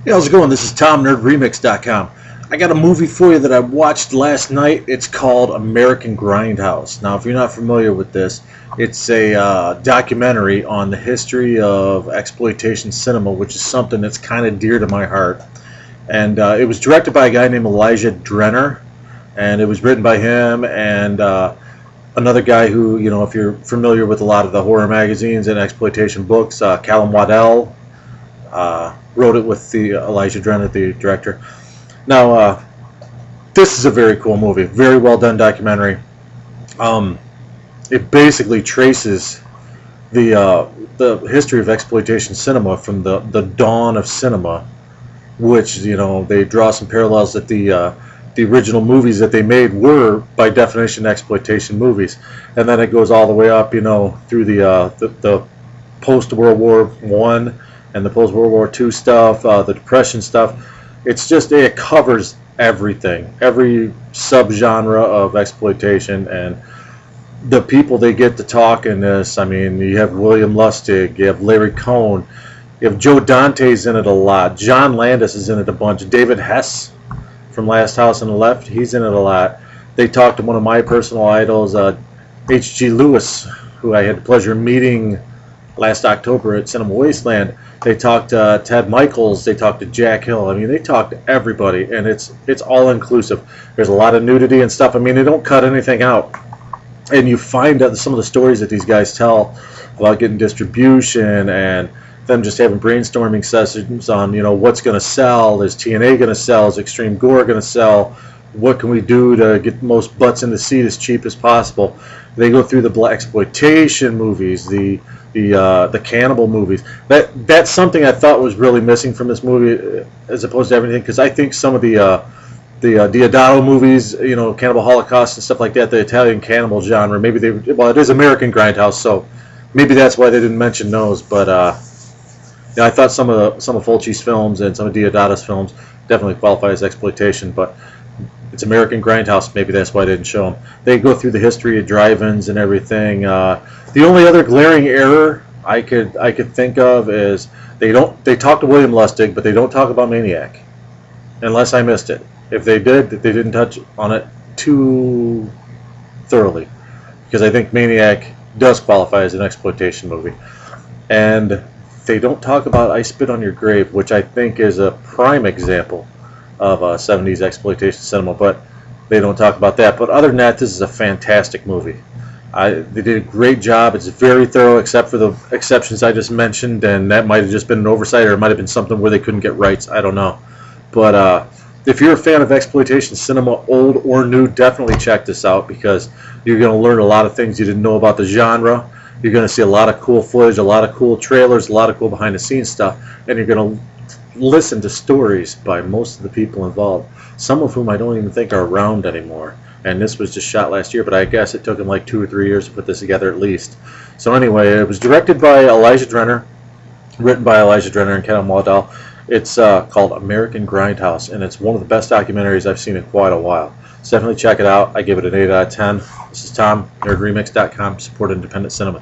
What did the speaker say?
Hey, how's it going? This is Tom, NerdRemix.com. I got a movie for you that I watched last night. It's called American Grindhouse. Now, if you're not familiar with this, it's a documentary on the history of exploitation cinema, which is something that's kind of dear to my heart. And it was directed by a guy named Elijah Drenner, and it was written by him and another guy who, if you're familiar with a lot of the horror magazines and exploitation books, Callum Waddell wrote it with the Elijah Drenner, the director. Now, this is a very cool movie, very well done documentary. It basically traces the history of exploitation cinema from the dawn of cinema, which they draw some parallels that the original movies that they made were by definition exploitation movies, and then it goes all the way up, through the post World War One and the post World War II stuff, the Depression stuff. It covers everything, every subgenre of exploitation, and the people they get to talk in this. I mean, you have William Lustig, you have Larry Cohn, you have Joe Dante's in it a lot, John Landis is in it a bunch, David Hess from Last House on the Left, he's in it a lot. They talked to one of my personal idols, H.G. Lewis, who I had the pleasure of meeting last October at Cinema Wasteland. They talked to Ted Michaels. They talked to Jack Hill. I mean, they talked to everybody, and it's all inclusive. There's a lot of nudity and stuff. I mean, they don't cut anything out, and you find out some of the stories that these guys tell about getting distribution and them just having brainstorming sessions on what's going to sell. Is TNA going to sell? Is Extreme Gore going to sell? What can we do to get the most butts in the seat as cheap as possible? They go through the black exploitation movies, the cannibal movies. That's something I thought was really missing from this movie, as opposed to everything. Because I think some of the Diodato movies, Cannibal Holocaust and stuff like that, the Italian cannibal genre, it is American Grindhouse, so maybe that's why they didn't mention those. But I thought some of Fulci's films and some of Diodato's films definitely qualify as exploitation, but it's American Grindhouse. Maybe that's why they didn't show them. They go through the history of drive-ins and everything. The only other glaring error I could think of is they talk to William Lustig, but they don't talk about Maniac, unless I missed it. If they did, they didn't touch on it too thoroughly, because I think Maniac does qualify as an exploitation movie. And they don't talk about I Spit on Your Grave, which I think is a prime example of 70s exploitation cinema, but they don't talk about that. But other than that, this is a fantastic movie. They did a great job. It's very thorough, except for the exceptions I just mentioned, and that might have just been an oversight, or it might have been something where they couldn't get rights. I don't know. But if you're a fan of exploitation cinema, old or new, definitely check this out, because you're going to learn a lot of things you didn't know about the genre. You're going to see a lot of cool footage, a lot of cool trailers, a lot of cool behind-the-scenes stuff, and you're going to listen to stories by most of the people involved, some of whom I don't even think are around anymore. And this was just shot last year, but I guess it took them like 2 or 3 years to put this together at least. So anyway, it was directed by Elijah Drenner, written by Elijah Drenner and Callum Waddell. It's called American Grindhouse, and it's one of the best documentaries I've seen in quite a while. So definitely check it out. I give it an 8 out of 10. This is Tom, NerdRemix.com. Support independent cinema.